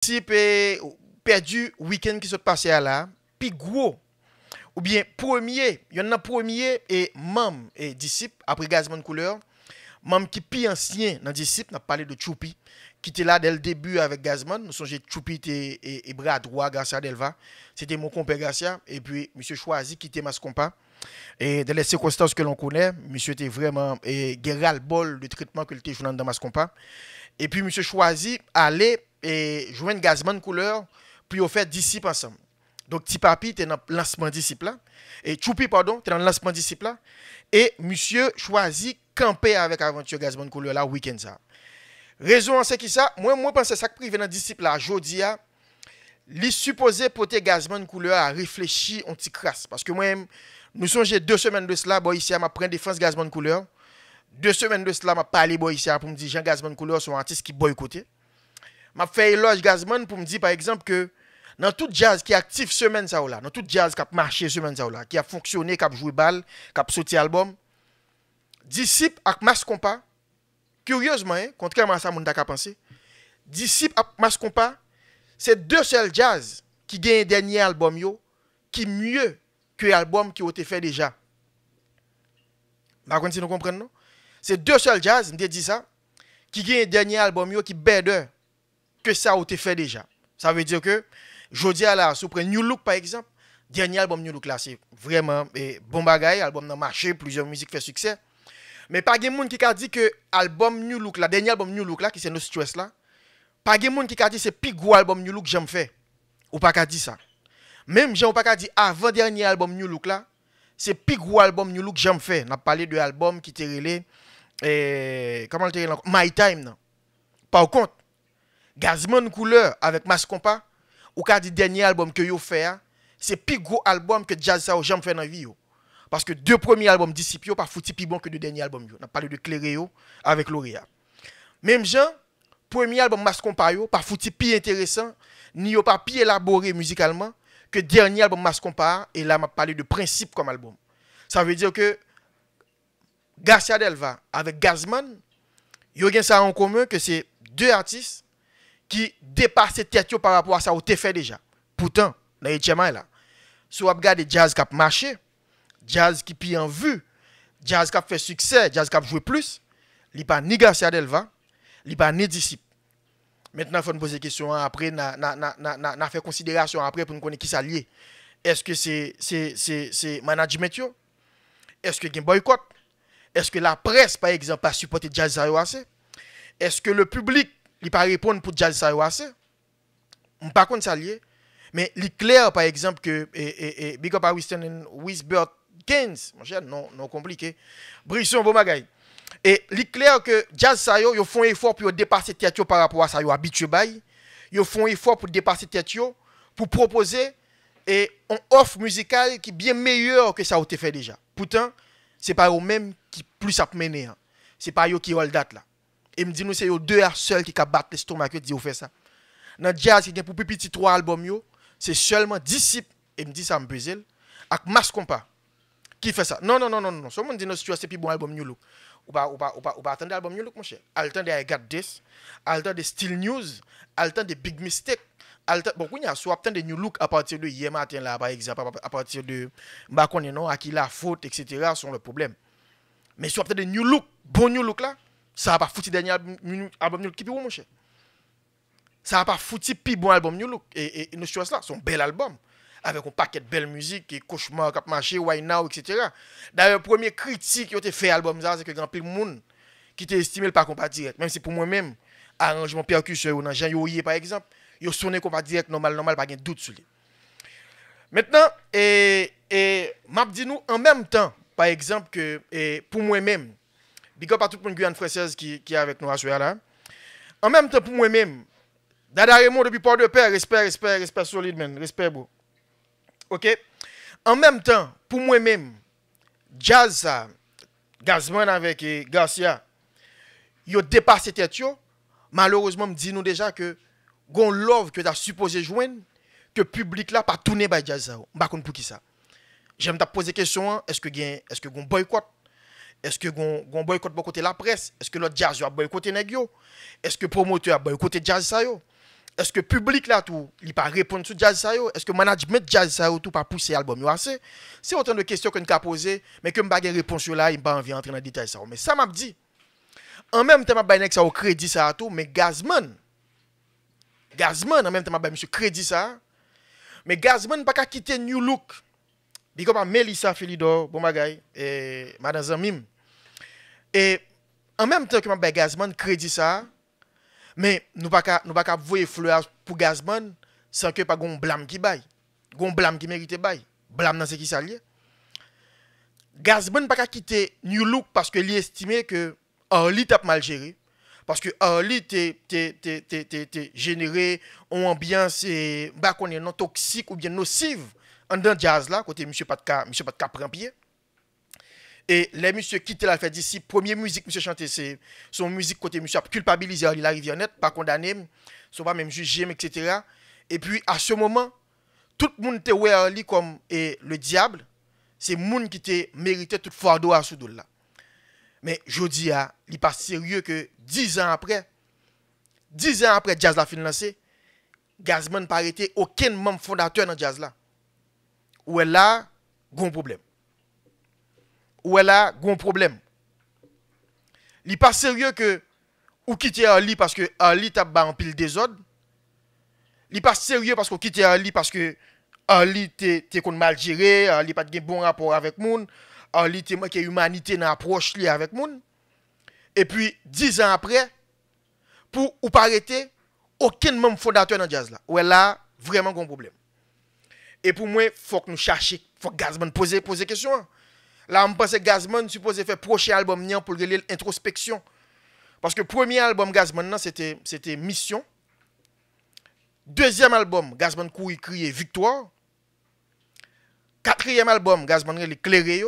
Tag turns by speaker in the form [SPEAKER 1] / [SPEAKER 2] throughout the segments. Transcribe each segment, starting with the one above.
[SPEAKER 1] Si perdu week-end qui s'est passé à là, puis gros, ou bien premier, il y en a premier et membre et disciple, après Gazman Couleur, membre qui plus ancien dans disciple, on a parlé de Choupi, qui était là dès le début avec Gazman, nous songez Choupi et bras droit Garcia Delva, c'était mon compère Garcia, et puis monsieur Choisi qui était Mascompa. Et dans les circonstances que l'on connaît, monsieur était vraiment guéral bol de traitement que était joué dans Mascompa. Et puis monsieur Choisi allait et joindre Gazman Couleur, puis on fait disciple ensemble. Donc Tipapi était dans le lancement disciple là, et Choupi pardon, était dans le lancement disciple là, et monsieur Choisi camper avec aventure Gazman Couleur là week-end ça. Raison c'est qui ça, moi pense ça privé dans disciple là, jodi a li supposé porter Gazman Couleur à réfléchir un petit crasse parce que moi nous songez 2 semaines de cela, bon ici m'a prendre défense Gazman Couleur. 2 semaines de cela m'a parlé bon ici pour me dire Jean Gazman Couleur sont artiste qui boycotté. M'a fait éloge Gazman pour me dire par exemple que dans tout jazz qui est actif semaine ça là, dans tout jazz qui a marché semaine ça là, qui a fonctionné, qui a joué balle, qui a sorti album, disciple avec Mascompa, curieusement, hein, contrairement à ça mon t'a pensé, disciple avec Mascompa, c'est 2 seuls jazz qui gagnent dernier album yo qui mieux que l'album qui a été fait déjà. Par contre, si nous comprenons, non? C'est 2 seuls jazz, je dit ça, qui gagnent dernier album yo qui better que ça a été fait déjà. Ça veut dire que jodi à la, si vous prenez New Look par exemple, dernier album New Look là, c'est vraiment bon bagay, album dans marché, plusieurs musiques fait succès. Mais pas de monde qui a dit que album New Look là, dernier album New Look là, qui c'est No Stress là, pas de monde qui a dit c'est plus gros album New Look que j'aime fait. Ou pas qu'à dire ça. Même j'ai pas qu'à dire avant dernier album New Look là, c'est plus gros album New Look que j'aime fait. On a parlé de album qui était relé comment le relé My Time non. Par contre, Gazman Couleur avec Mascompa, ou qu'a dit dernier album que yo fait, c'est plus gros album que Jazz ça jamais fait dans vie yo. Parce que 2 premiers albums disciples yo pas fouti plus bon que 2 derniers albums yo. On a parlé de Cléréo avec Lauréat. Même Jean, premier album Mascompa yo pas fouti plus intéressant ni yo pas plus élaboré musicalement que dernier album Mascompa et là m'a parlé de principe comme album. Ça veut dire que Garcia Delva avec Gazman, yo gen ça en commun que c'est 2 artistes qui dépasse tête par rapport à ça ou t'es fait déjà. Pourtant, dans les là, si vous regardez jazz qui a marché, jazz qui pi en vue, jazz qui a fait succès, jazz qui a joué plus, il pas ni Garcia Delva, il pas ni disciple. Maintenant, il faut nous poser des questions après, na fait considération après pour nous connaître qui ça lié. Est-ce que c'est management yo? Est-ce que il y a un boycott? Est-ce que la presse par exemple a supporté jazz ça assez? Est-ce que le public il pas répondre pour jazz ça assez? Par contre ça lié, mais il clair par exemple que big up à Winston Wisbert Keynes, mon cher, non compliqué. Brisson bon bagay. Et il clair que jazz ça yo font effort pour dépasser tête par rapport à ça yo habitué bay. Yo font effort pour dépasser tête pour proposer une offre musicale qui est bien meilleure que ça a été fait déjà. Pourtant, c'est pas eux même qui plus a mené. C'est pas eux qui ont le date là. Et me dit nous c'est eux 2 seuls qui battent l'estomac que dit fait ça. Dans jazz qui gagne pour petit 3 albums yo, c'est seulement disciple et me dit ça me pesel avec Mascompa qui fait ça. Non. Ce monde dit non c'est plus bon album New Look. Ou pas attendre album New Look mon cher. Attendre I Got This, attendre Still News, attendre Big Mistake. Bon, il y a soit attendre New Look à partir de hier matin là par exemple à partir de bah connait non à qui la faute etc. sont le problème. Mais soit attendre New Look, bon New Look là, ça va pas foutu dernier album New Look qui plus bon mon cher. Ça va pas foutu plus bon album New Look et nos choses là sont bel album avec un paquet de belles musiques et cauchemar cap marché Why Now etc. D'ailleurs premier critique qui a été fait album ça c'est que grand pile monde qui t'a estimé le pas compas direct même si pour moi même arrangement percussion ou dans Jean Yoye par exemple yo sonné compas direct normal pas de doute sur lui. Maintenant et m'a dit nous en même temps par exemple que pour moi même big up à tout le monde Guyane française qui est avec nous à ce là. En même temps pour moi même Dada Raymond depuis Port de Paix, respect solide man, respect beau. OK? En même temps, pour moi-même, jazz ça, Gazman avec Garcia, yo dépassé tête yo, malheureusement me dit nous déjà que gon love que tu as supposé joindre que public là pas tourner by jazz ça. Pas contre pour qui ça. J'aime t'a poser question, est-ce que gon boycott? Est-ce que gon boycott pour côté la presse? Est-ce que l'autre jazz a boycotté nèg yo? Est-ce que promoteur a boycotté jazz ça yo? est-ce que public là tout, il pas répondre sur jazz ça yo? Est-ce que management jazz ça yo tout pas pousser album yo assez? C'est autant de questions qu'on a posées, mais que m'pa gen réponse là, il pas envie entrer dans détail ça. Mais ça m'a dit. En même temps m'a bay ça au crédit ça tout, mais Gazman en même temps m'a bay monsieur crédit ça. Mais Gazman pas qu'à quitter New Look. Bi comme Melissa Felidor, bon bagay et madame Zamim. Et en même temps que m'a bay Gazman crédit ça. Mais nous pas qu'à voyer fleur pour Gazman sans que pas gon blâme qui baille. Gon blâme qui mérite baille. Blâme dans ce qui s'allie. Gazman pas qu'à quitter New Look parce que il estimait que Orly t'a mal géré. Parce que Orly t'es généré une ambiance bah qu'on est non toxique ou bien nocive en dans jazz là côté monsieur pas de cas prend pied. Et les monsieur quittent la fait d'ici première musique monsieur chanter c'est son musique côté monsieur a culpabilisé la rivière net pas condamné soit pas même jugé etc. Et puis à ce moment tout le monde te ouais comme le diable c'est monde qui te mérité toute fardeau à sous là. Mais jodi a il pas sérieux que 10 ans après jazz la fin lancé Gazman pas arrêté aucun membre fondateur dans jazz là. Ou est là gon problème. Ou elle a un problème. Il n'est pas sérieux que ou quitter Ali parce que Ali t'a en pile désordre. Il n'est pas sérieux parce qu'on quitte Ali parce que Ali t'es mal géré, Ali pas de bon rapport avec moun, Ali t'es manqué humanité dans approche li avec moun. Et puis 10 ans après pour ou pas arrêter aucun membre fondateur dans jazz là. Ou elle a vraiment un problème. Et pour moi, faut que nous cherchions, faut que Gazman pose question. Là, je pense que Gazman supposé faire prochain album pour l'introspection. Parce que le premier album Gazman, c'était Mission. Deuxième album, Gazman couille crier Victoire. Quatrième album, Gazman éclairé.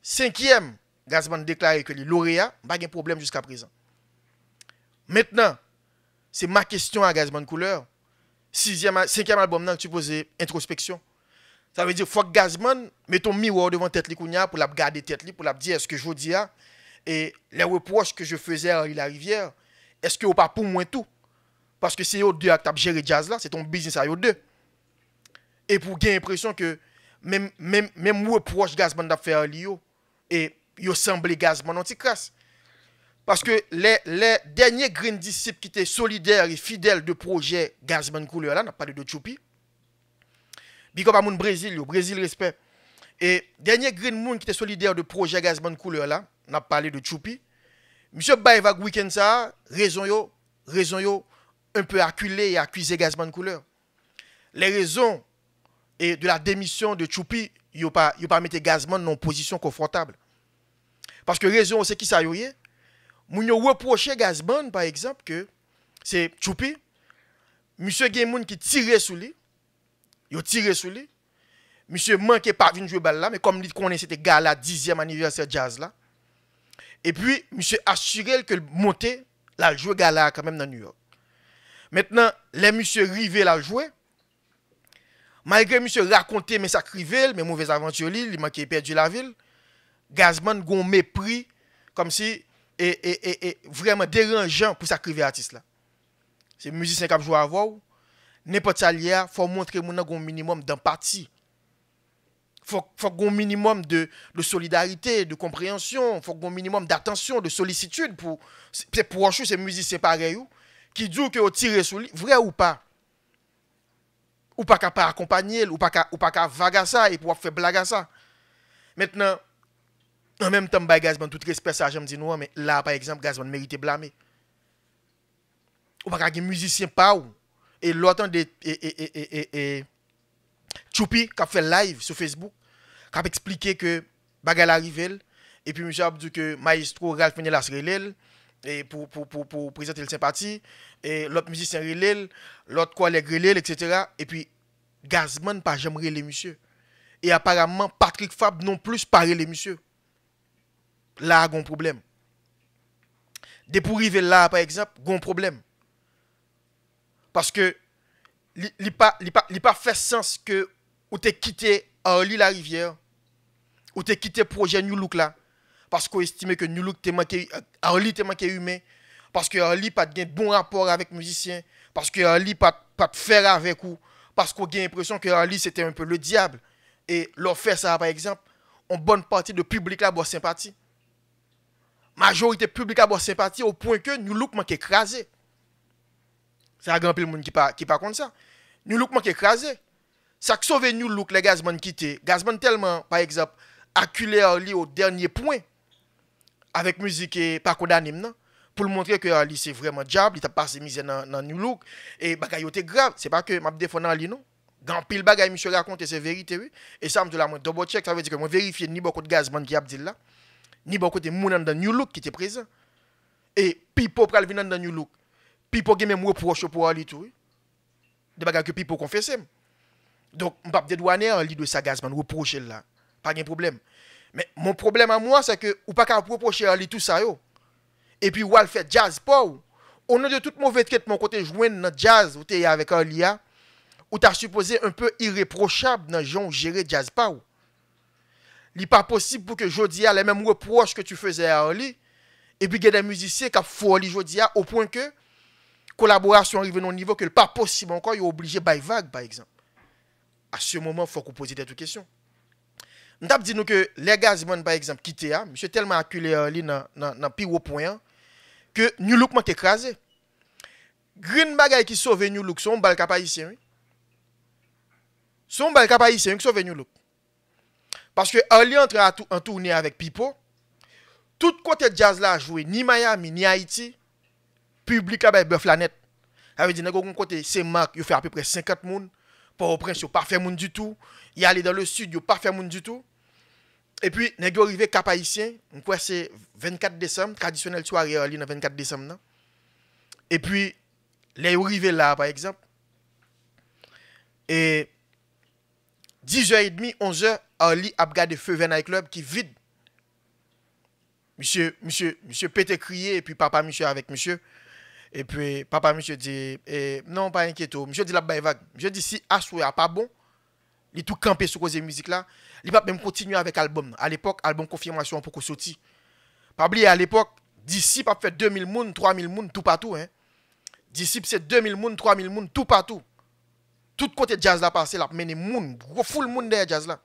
[SPEAKER 1] Cinquième, Gazman déclaré que les lauréats, pas de problème jusqu'à présent. Maintenant, c'est ma question à Gazman Couleur. Cinquième album, tu poses introspection. Ça veut dire qu'il faut que Gazman mette ton miroir devant tête li kounya pour la garder tête li pour la dire est-ce que je dis et les reproches que je faisais à la rivière est-ce que ou pas pour moi tout parce que c'est eux deux qui t'a géré jazz là c'est ton business à eux deux et pour gagner l'impression que même reproche Gazman d'a fait li yo et yo semblé Gazman anti-crasse parce que les derniers green disciples qui étaient solidaires et fidèles de projet Gazman Couleur là n'a pas de Choupi. Big up à mon Brésil, Brésil respect. Et dernier green moun qui était solidaire de projet Gazman Couleur là, on a parlé de Choupi. Monsieur Baïvag week-end ça, raison yo un peu acculé et accusé Gazman Couleur. Les raisons et de la démission de Choupi, yo pas mettre Gazman dans une position confortable. Parce que raison c'est qui ça yo yé? Moun yo reproché Gazman par exemple que c'est Choupi. Monsieur gen moun qui tirait sous lui. Yo tiré sous lui. Monsieur manqué pas venir jouer balle là mais comme il connaît c'était gala 10e anniversaire jazz là. Et puis monsieur assuré que monter la jouer gala quand même dans New York. Maintenant les monsieur rivé la jouer. Malgré monsieur raconter mais ça crivel mais mauvaise aventure il manqué perdu la ville. Gazman gon mépris comme si et vraiment dérangeant pour ça criver artiste là. C'est musicien qui a joué avant. N'importe ça lié, faut montrer mon un minimum d'empathie. Faut un minimum de solidarité, de compréhension, faut un minimum d'attention, de sollicitude pour ces musiciens pareils qui disent que tirer sur lui, vrai ou pas. Ou pas capable accompagner, ou pas capable vaguer ça et pouvoir faire blague à ça. Maintenant en même temps Gazman tout respect ça j'aime dire non mais là par exemple Gazman mérite blâmer. Ou pas capable musicien pas ou et l'autre de Choupi qui a fait live sur Facebook qui a expliqué que bagal arrivé et puis monsieur a dit que maestro Ralph Menelas relève et pour présenter le sympathie et l'autre musicien relève l'autre collègue relève etc. et puis Gazman pas jamais relève monsieur et apparemment Patrick Fab non plus pas relève monsieur là a un problème de pour arriver là par exemple un problème. Parce que il pas fait sens que ou t'es quitté Orly la rivière ou t'es quitté projet New Look là parce qu'on estime que New Look t'es manqué Orly t'es manqué humain parce que Orly pas de bon rapport avec musicien parce que Ali pas de faire avec vous, parce qu'on a l'impression que Ali c'était un peu le diable. Et leur fait ça, par exemple, une bonne partie de public là, boit sympathie. Majorité publique a boit sympathie au point que nous look manque écrasé. C'est un grand peu le monde qui pas contre ça. Nous look manque écrasé. Ça qui sauve nous look les Gazman quitté. Gazman tellement, par exemple, acculé Ali au dernier point avec musique et pas condamné non. Pour le montrer que Ali c'est vraiment diable, il t'a passé misère dans New Look et bagay yo te grave, c'est pas que m'a défendre Ali non. Grand pile bagay monsieur raconte c'est vérité oui et ça me dit la moi double check ça veut dire que moi vérifier ni beaucoup de Gazman qui a dit là, ni beaucoup de moun dans New Look qui était présent. Et Pipo pral venir dans New Look. Pipo gen même reproche pour Ali tout oui. De bagay que Pipo confesse. Donc m'pa dédouaner Ali de sa Gazman reprocher là. Pas de problème. Mais mon problème à moi c'est que ou pas qu'à reprocher Ali tout ça yo. Et puis, ou fait jazz pour au nom de tout mauvais traitement côté joindre dans jazz ou t'es avec Alia ou t'as supposé un peu irréprochable dans gens gérer jazz pas ou il pas possible pour que jodi a les mêmes reproches que tu faisais à Ali et puis il y a des musiciens qui font Ali jodi a au point que collaboration arrive à un niveau que le pas possible encore il est obligé by vague par exemple à ce moment il faut qu'on pose des questions. On t'a dit nous que les Gazman par exemple quitté a monsieur tellement acculé Ali dans pire point que New Look m'a écrasé. Green bagay qui sauve New Look son bal cap haïtien. Son bal cap haïtien qui sauve New Look. Parce que Ali entre en tournée avec Pipo, tout côté jazz là joué ni Miami ni Haïti, public là bœuf la net. Ça veut dire que côté c'est Marc, il fait à peu près 50 moun, pour au prince pas fait moun du tout, il aller dans le sud, il pas fait moun du tout. Et puis, nèg arrivé Cap Haïtien, on croit c'est 24 décembre, traditionnel soirée Ali dans 24 décembre. Non? Et puis, les arrivé là, par exemple, et 10h30, 11h, Ali a regardé Feu Vert Night Club qui vide. Monsieur pété crié, et puis papa, monsieur avec monsieur. Et puis, papa, monsieur dit, non, pas inquiéto. Monsieur dit la baille vague. Monsieur dit, si Asou a pas bon, il tout campé sur cause de musique là, il va même continuer avec album. À l'époque, album confirmation pour qu'on sorti. Pas oublier à l'époque, d'ici pas fait 2000 moun, 3000 moun tout partout hein. D'ici c'est 2000 moun, 3000 moun tout partout. Tout côté jazz là passé là mené moun, gros full moun derrière jazz là.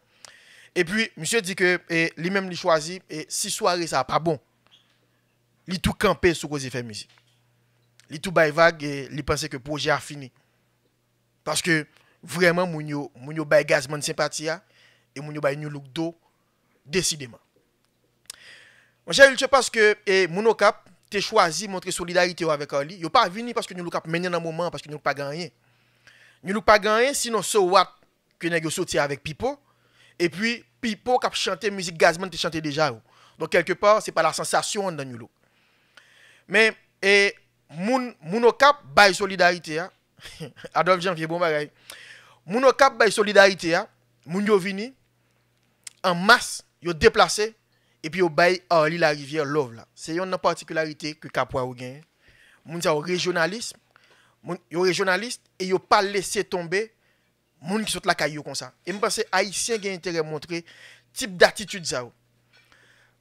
[SPEAKER 1] Et puis monsieur dit que lui-même il choisi et si soirée ça pas bon. Il tout campé sur cause de faire musique. Il tout bail vague et il pensait que le projet a fini. Parce que vraiment moun yo bay Gazman sympathie et moun yo bay New Look do décidément. Mon cher, je pense que Monocap t'es choisi montrer solidarité avec Ali. Yo pas venu parce que New Look a mené dans moment parce que New Look pas gagné. New Look pas gagné sinon so what que nèg yo sorti avec Pipo et puis Pipo qui a chanté musique Gazman te chanté déjà. Donc quelque part c'est pas la sensation dans New Look. Mais Monocap bay solidarité Adolphe Janvier bon bagay. Monocap bay solidarité moun yo vini en masse, yo déplacé et puis yo bay Ali la rivière Love là. C'est une particularité que Capwa ou gagne. Moun sa régionalisme, yo régionaliste et yo pas laisser tomber moun qui sont la caillou comme ça. Et me pense haïtien gagne intérêt montrer type d'attitude ça.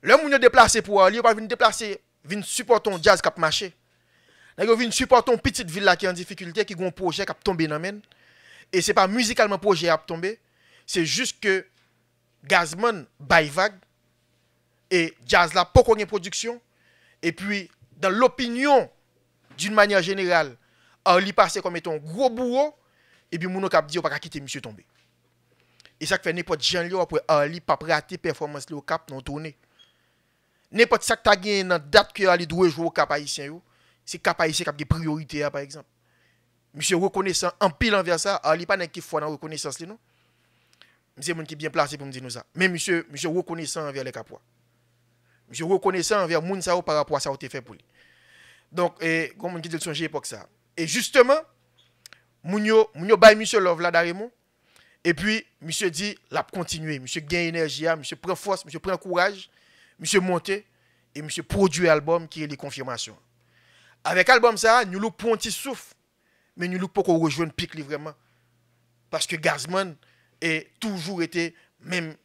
[SPEAKER 1] Le moun yo déplacé pour Ali, yo pas venir déplacer, venir supporter ton jazz cap marché. Yo venir supporter ton petite ville là qui en difficulté qui gon projet cap tomber nan men. Et c'est pas musicalement projet a tombé, c'est juste que Gazman by vague et jazz là pas qu'on production et puis dans l'opinion d'une manière générale Ali passé comme étant gros bourreau et puis moun k'ap di on pas quitter monsieur tomber. Et ça fait n'importe Jean Lio après Ali pas rater performance le cap non tourner. N'importe ça que tu gagné dans date que Ali doit jouer au cap haïtien yo, c'est cap haïtien qui a des priorités par exemple. Monsieur reconnaissant en pile envers ça, Ali pas qui foi dans reconnaissance li non. Monsieur moun qui bien placé pour me dire nous ça. Mais monsieur reconnaissant envers les capois. Monsieur reconnaissant envers moun ça par rapport à ça fait pour lui. Donc comme on dit de songer époque ça. Et justement moun yo bay monsieur Love là Daremo et puis monsieur dit l'a continuer, monsieur gagne énergie, monsieur prend force, monsieur prend courage, monsieur monter et monsieur produit album qui est les confirmations. Avec album ça, nous le prend un petit souffle mais nous pas qu'on rejoindre pic vraiment parce que Gazman est toujours été même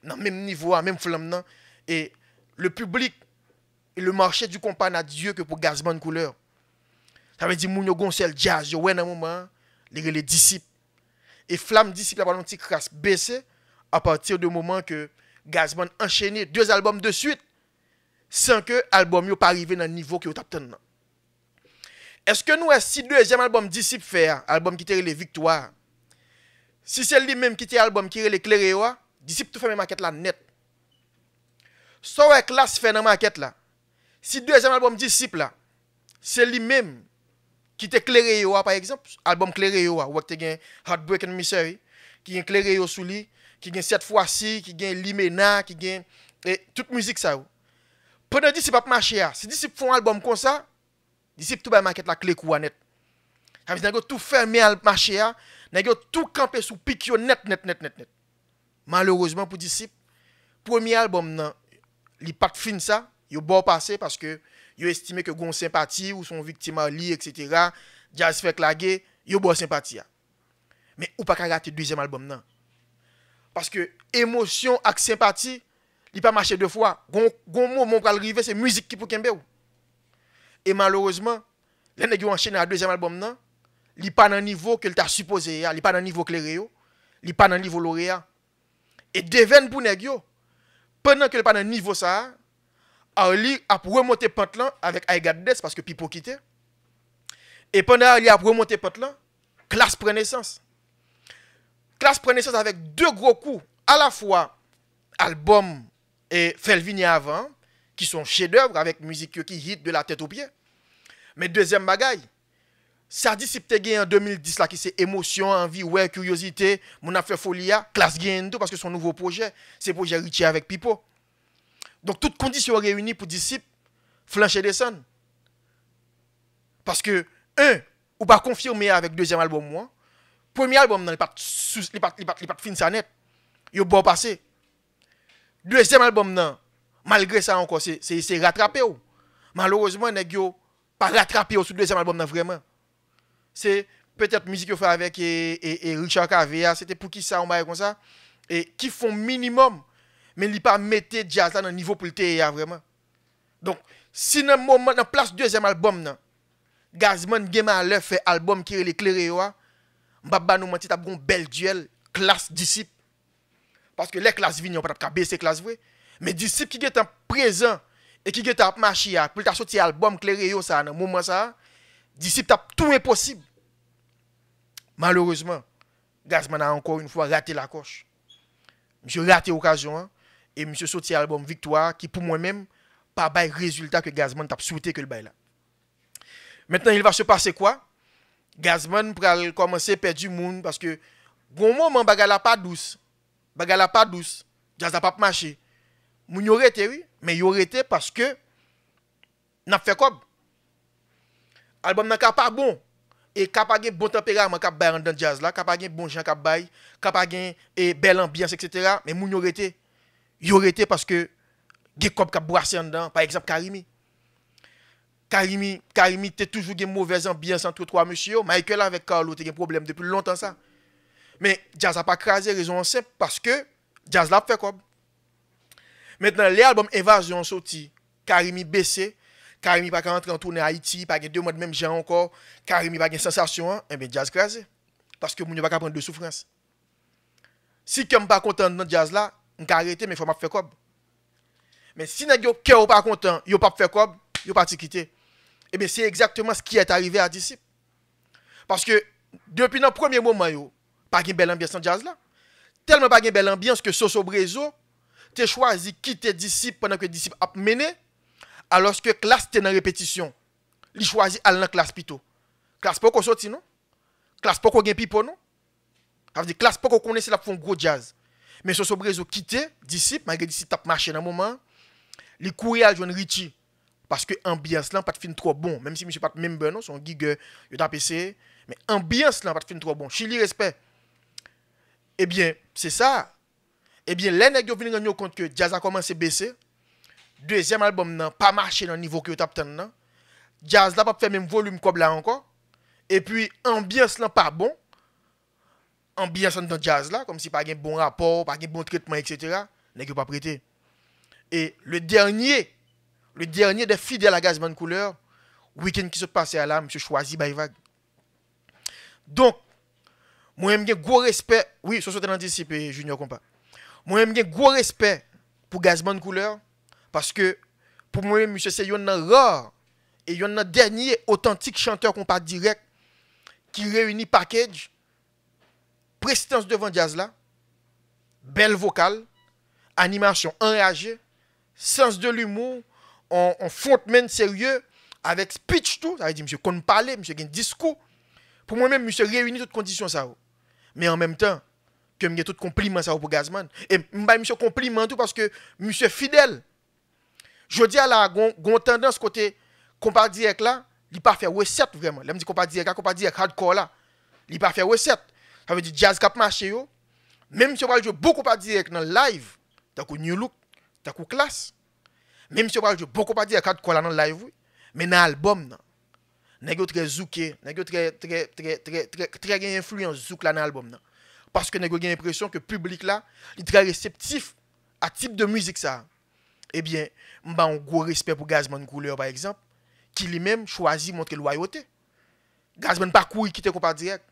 [SPEAKER 1] dans même niveau même flamme et le public et le marché du compas n'a Dieu que pour Gazman couleur. Ça veut dire moun yo gon sel jazz yo ouais dans moment les disciples. Et flamme disciple a un petit crasse baissé à partir du moment que Gazman enchaîné 2 albums de suite sans que l'album yo pas arrivé dans le niveau que vous attendez. Est-ce que nous si deuxième album disciple faire album qui était les victoires si c'est lui-même qui était album qui est l'éclairé disciple tout fait maquette là net. So ouais classe fait dans maquette là. Si deuxième album disciple là c'est lui-même qui te éclairé par exemple album éclairé ou tu gen Heartbreak and Misery qui est éclairé sous lui qui gagne 7 fois ci qui gagne Limena qui gagne toute musique ça pendant disciple pas marcher si disciple font un album comme ça disciple tout ba maquette la clé coup net ça veut dire tout fermer marcher nèg tout camper sous pic net malheureusement pour disciple premier album nan li pas fin ça yo bon passé parce que yo estimé que gon sympathie ou son victime ali etc. Jazz fait claguer yo bon sympathie mais ou pas rater deuxième album nan parce que émotion ak sympathie li pas marcher deux fois gon moment pour arriver c'est musique qui pour kembe ou et malheureusement les nèg yo enchaîné à deuxième album nan li pas dans niveau que t'a supposé li pas dans niveau clairé yo li pas dans niveau lauréat et devine pour nèg yo pendant que il pas dans niveau ça Ali a remonté pente là avec I Got This parce que Pipo quitté. Et pendant Ali a remonté pente là, classe prend naissance. Classe prend naissance avec 2 gros coups, à la fois album et Felvini avant qui sont chefs-d'œuvre avec musique qui hit de la tête aux pieds. Mais deuxième bagaille, ça disciple gagné en 2010 là qui c'est émotion, envie, ouais, curiosité, mon a fait folia, classe gagne tout parce que son nouveau projet, c'est projet Richie avec Pipo. Donc, toutes conditions réunies pour disciples flancher descendre. Parce que, ou pas confirmer avec deuxième album, moi. Premier album, il n'est pas fin ça net. Il est bon passé. Deuxième album, non, malgré ça encore, c'est rattrapé. Malheureusement, il n'est pas rattrapé sur le deuxième album, non, vraiment. C'est peut-être musique qu'il fait avec et Richard Cavea, c'était pour qui ça, on va comme ça. Et qui font minimum. Mais il pas mettre jazz là dans niveau pour le TIA vraiment. Donc si dans moment dans place deuxième album nan Gazman Gemaleur fait album qui est l'éclairé m'pa nous mentir t'a bon bel duel classe disciple parce que les classes vignent pas t'a baisser classe vrai mais disciple qui est en présent et qui est en marché pour t'a sorti album éclairé ça dans moment ça disciple t'a tout impossible. Malheureusement Gazman a encore une fois raté la coche. Monsieur raté l'occasion et monsieur sorti album Victoire qui pour moi-même pas bail résultat que Gazman t'a souhaité que le bail là. Maintenant il va se passer quoi? Gazman pral commencer perdre du monde parce que bon moment bagala pas douce. Bagala pas douce. Jazz a pas marché. Moun yo rete oui, mais yo rete parce que n'a fait comme album n'a pas bon et capable bon tempérament cap bail dans jazz là, capable bon gens cap bail, capable et belle ambiance etc. mais moun yo rete parce que gen kop cap brasser en dedans par exemple Karimi t'es toujours une mauvaise ambiance entre 3 monsieur Michael avec Carlo t'es un problème depuis longtemps ça mais jazz a pas crasé raison simple parce que jazz l'a fait comme maintenant les albums Invasion sorti Karimi baissé Karimi pas rentrer en tournée Haïti pas 2 mois de même genre encore Karimi pas une sensation et bien jazz crasé parce que moun pas prendre de souffrance si comme pas content dans jazz là on arrêter mais faut pas faire comme mais si nèg yo cœur pas content yo pas faire comme yo pas quitter et bien c'est exactement ce qui est arrivé à disciple parce que depuis le premier moment yo pas une belle ambiance en jazz là tellement pas une belle ambiance que Soso Brezo t'es choisi quitter disciple pendant que disciple a mené alors que classe était dans répétition il choisi aller dans classe plutôt classe pas qu'on sorti non classe pas qu'on gagne pipo non ça veut dire classe pas qu'on connaissait la font gros jazz mais Soso Brezo quitté disciple malgré disciple t'a marché dans moment il courir à joindre Richie parce que ambiance là pas de film trop bon même si monsieur pas member non son gig yo t'a PC mais ambiance là pas de film trop bon Chili respect eh bien c'est ça eh bien les nèg yo vinn rendre compte que jazz a commencé baisser deuxième album nan pas marché dans niveau que yo t'a nan jazz là pas faire même volume comme là encore et puis ambiance là pas bon ambiance dans jazz là comme si pas un bon rapport pas un bon traitement etc. nèg yo pas prêté et le dernier des fidèles à Gazman Couleur week-end qui se passe là, monsieur choisi by vague. Donc, moi j'aime bien gros respect, oui, ce sont des anticipés junior compas. Moi j'aime bien gros respect pour Gazman Couleur parce que pour moi monsieur c'est un rare et un dernier authentique chanteur compas direct qui réunit package prestance devant jazz là, belle vocale, animation enragée, sens de l'humour, on frontman sérieux avec speech tout, ça veut dire monsieur qu'on parler, monsieur qui a un discours. Pour moi-même, monsieur réunit toutes conditions ça. Mais en même temps, que m'y tout compliment ça pour Gazman. Et m'ba monsieur compliment tout parce que monsieur fidèle. Je dis à la gon tendance côté compas direct là, il pas faire recette vraiment. Là me dit compas direct hardcore là, il pas faire recette. Ça veut dire jazz cap marché yo. Même si on va jouer beaucoup pas direct dans live, t'as coup new look, t'as coup classe. Même si on va jouer beaucoup pas direct hardcore là dans live, oui. Mais dans album non. Nèg très zouké, nèg très influence zouk là dans album non. Parce que nèg a l'impression que public là, il très réceptif à type de musique ça. Eh bien, m'ba un gros respect pour Gazman Couleur par exemple, qui lui-même choisit montrer loyauté. Gazman pas courir quitter compas direct.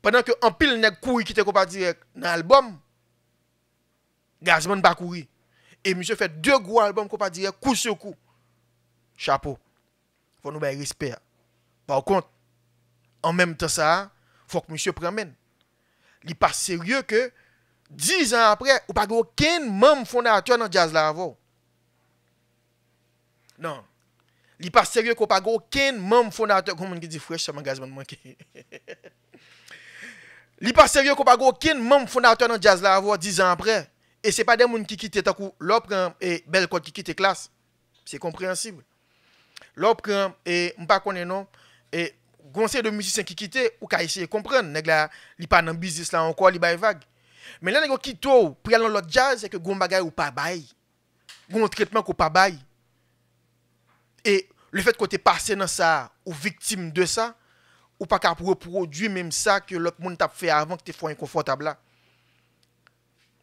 [SPEAKER 1] Pendant que en pile nèg courir quitter compas direct dans l'album, Gazman pas courir. Et monsieur fait 2 gros albums compas direct coup sur coup. Chapeau. Faut nous bailler respect. Par contre, en même temps ça, faut que monsieur prenne. Il pas sérieux que 10 ans après, ou pas aucun membre fondateur dans jazz là avant. Non. Il pas sérieux qu'on pas aucun membre fondateur comme on dit fresh ça Gazman manqué. Il pas sérieux qu'on pas aucun membre fondateur dans jazz là avant 10 ans après. Et c'est pas des gens qui quittent tant l'autre et belle code qui quitte classe. C'est compréhensible. L'autre et m'pas connaît non et conseil de musiciens qui quittent ou ka essayer comprendre nèg la li pas dans business là encore li bay vague. Mais là nèg qui to pour aller dans l'autre jazz c'est que gon bagay ou pas bay. Gon traitement ko pas bay. Et le fait que tu es passé dans ça ou victime de ça ou pas capable reproduire même ça que l'autre monde t'a fait avant que tu sois inconfortable là.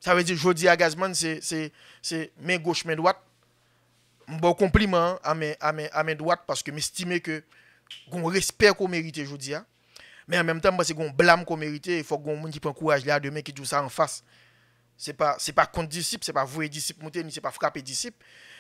[SPEAKER 1] Ça veut dire jodi à Gazman c'est main gauche main droite. Bon compliment à mes droites parce que m'estimer que gon respect qu'on mérite jodi a. Mais en même temps c'est gon blâme qu'on mérite, il faut gon monde qui prend courage là demain qui dit ça en face. C'est pas contre disciple, c'est pas vouer disciple monter ni c'est pas frapper disciple,